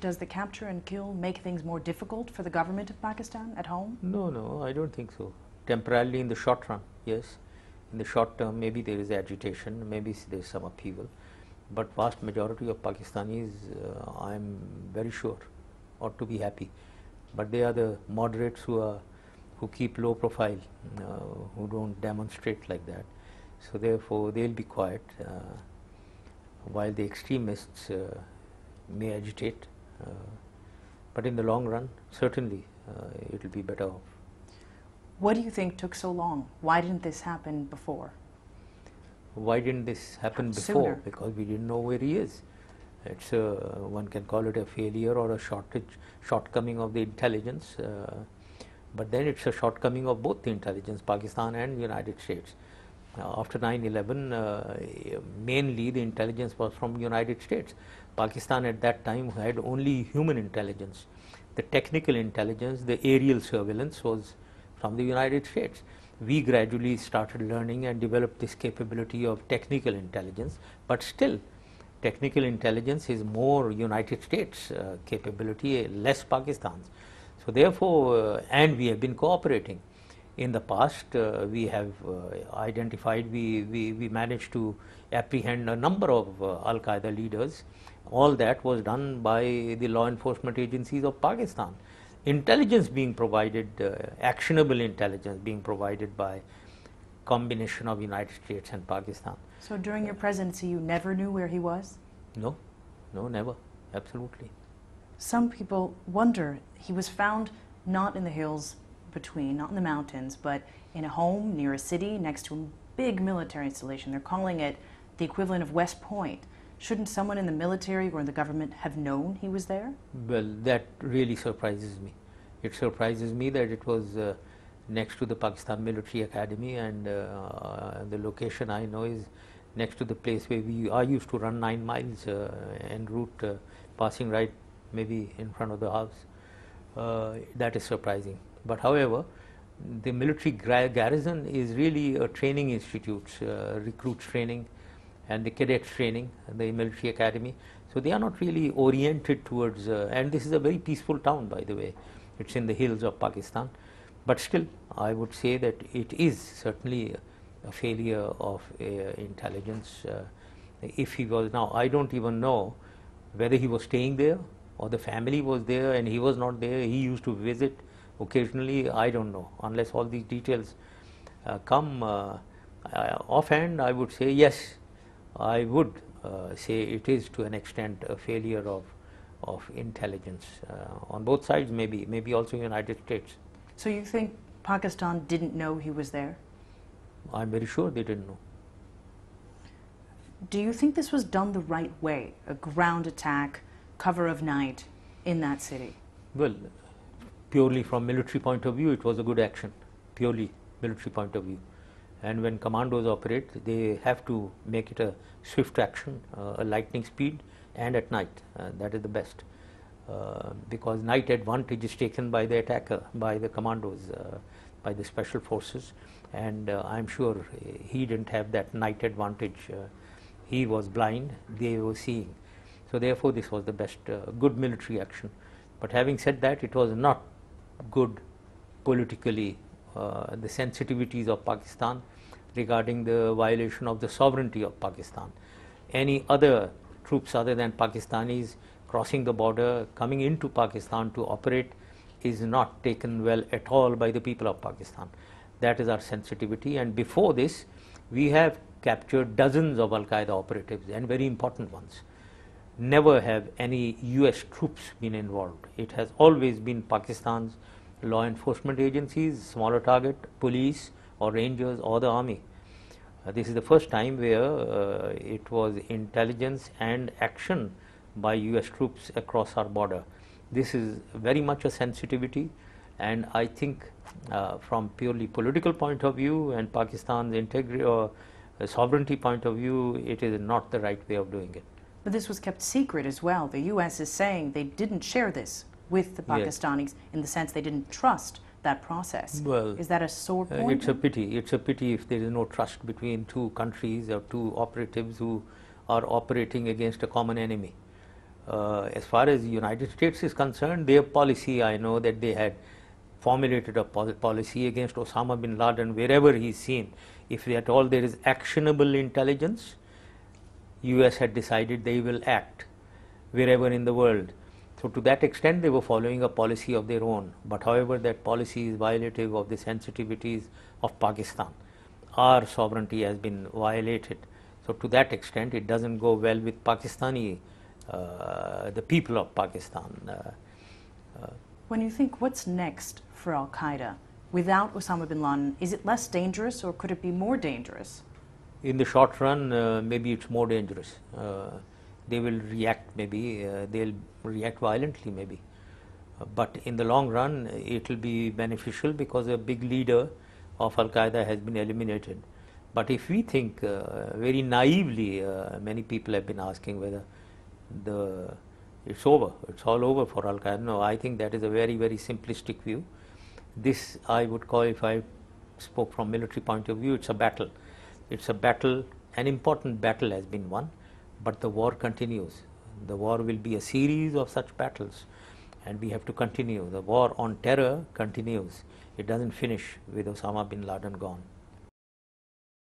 Does the capture and kill make things more difficult for the government of Pakistan at home? No, no, I don't think so. Temporarily in the short run, yes. In the short term, maybe there is agitation, maybe there is some upheaval. But vast majority of Pakistanis, I am very sure, ought to be happy. But they are the moderates who keep low profile, who don't demonstrate like that. So therefore, they'll be quiet, while the extremists may agitate. But in the long run, certainly, it will be better off. What do you think took so long? Why didn't this happen before? Why didn't this happen before? Sooner. Because we didn't know where he is. It's one can call it a failure or a shortcoming of the intelligence. But then it's a shortcoming of both the intelligence, Pakistan and United States. After 9/11, mainly the intelligence was from United States. Pakistan at that time had only human intelligence. The technical intelligence, the aerial surveillance was from the United States. We gradually started learning and developed this capability of technical intelligence, but still technical intelligence is more United States capability, less Pakistan's. So therefore, and we have been cooperating. In the past, we have identified, we managed to apprehend a number of Al-Qaeda leaders. All that was done by the law enforcement agencies of Pakistan. Intelligence being provided, actionable intelligence being provided by combination of United States and Pakistan. So during your presidency, you never knew where he was? No, no, never, absolutely. Some people wonder, he was found not in the hills between, not in the mountains, but in a home near a city next to a big military installation. They're calling it the equivalent of West Point. Shouldn't someone in the military or in the government have known he was there? Well, that really surprises me. It surprises me that it was next to the Pakistan Military Academy, and the location I know is next to the place where I used to run 9 miles en route, passing right maybe in front of the house. That is surprising. But however, the military garrison is really a training institute, recruits training and the cadets training, the military academy. So they are not really oriented towards, and this is a very peaceful town, by the way. It's in the hills of Pakistan. But still, I would say that it is certainly a failure of intelligence. If he was, now I don't even know whether he was staying there or the family was there and he was not there. He used to visit occasionally, I don't know, unless all these details come. Offhand, I would say yes, I would say it is to an extent a failure of intelligence on both sides, maybe also United States. So you think Pakistan didn't know he was there? I'm very sure they didn't know. Do you think this was done the right way, a ground attack, cover of night in that city? Well, purely from military point of view, it was a good action, purely military point of view. And when commandos operate, they have to make it a swift action, a lightning speed, and at night. That is the best. Because night advantage is taken by the attacker, by the commandos, by the special forces. And I'm sure he didn't have that night advantage. He was blind, they were seeing. So therefore, this was the best, good military action. But having said that, it was not good politically, the sensitivities of Pakistan regarding the violation of the sovereignty of Pakistan. Any other troops other than Pakistanis crossing the border, coming into Pakistan to operate is not taken well at all by the people of Pakistan. That is our sensitivity, and before this, we have captured dozens of Al-Qaeda operatives and very important ones. Never have any US troops been involved. It has always been Pakistan's law enforcement agencies, smaller target, police or rangers or the army. This is the first time where it was intelligence and action by US troops across our border. This is very much a sensitivity, and I think from purely political point of view and Pakistan's integrity or sovereignty point of view, it is not the right way of doing it. But this was kept secret as well. The US is saying they didn't share this with the Pakistanis, in the sense they didn't trust that process. Well, is that a sore point? It's a pity. It's a pity if there is no trust between two countries or two operatives who are operating against a common enemy. As far as the United States is concerned, their policy, I know that they had formulated a policy against Osama bin Laden wherever he is seen. If at all there is actionable intelligence, US had decided they will act wherever in the world. So to that extent they were following a policy of their own. But however, that policy is violative of the sensitivities of Pakistan. Our sovereignty has been violated. So to that extent it doesn't go well with Pakistani, the people of Pakistan. When you think what's next for Al-Qaeda without Osama bin Laden, is it less dangerous or could it be more dangerous? In the short run, maybe it's more dangerous. They will react, maybe they'll react violently, maybe. But in the long run, it will be beneficial because a big leader of Al-Qaeda has been eliminated. But if we think very naively, many people have been asking whether it's over, it's all over for Al-Qaeda. No, I think that is a very, very simplistic view. This I would call, if I spoke from military point of view, it's a battle. It's a battle, an important battle has been won, but the war continues. The war will be a series of such battles and we have to continue. The war on terror continues. It doesn't finish with Osama bin Laden gone.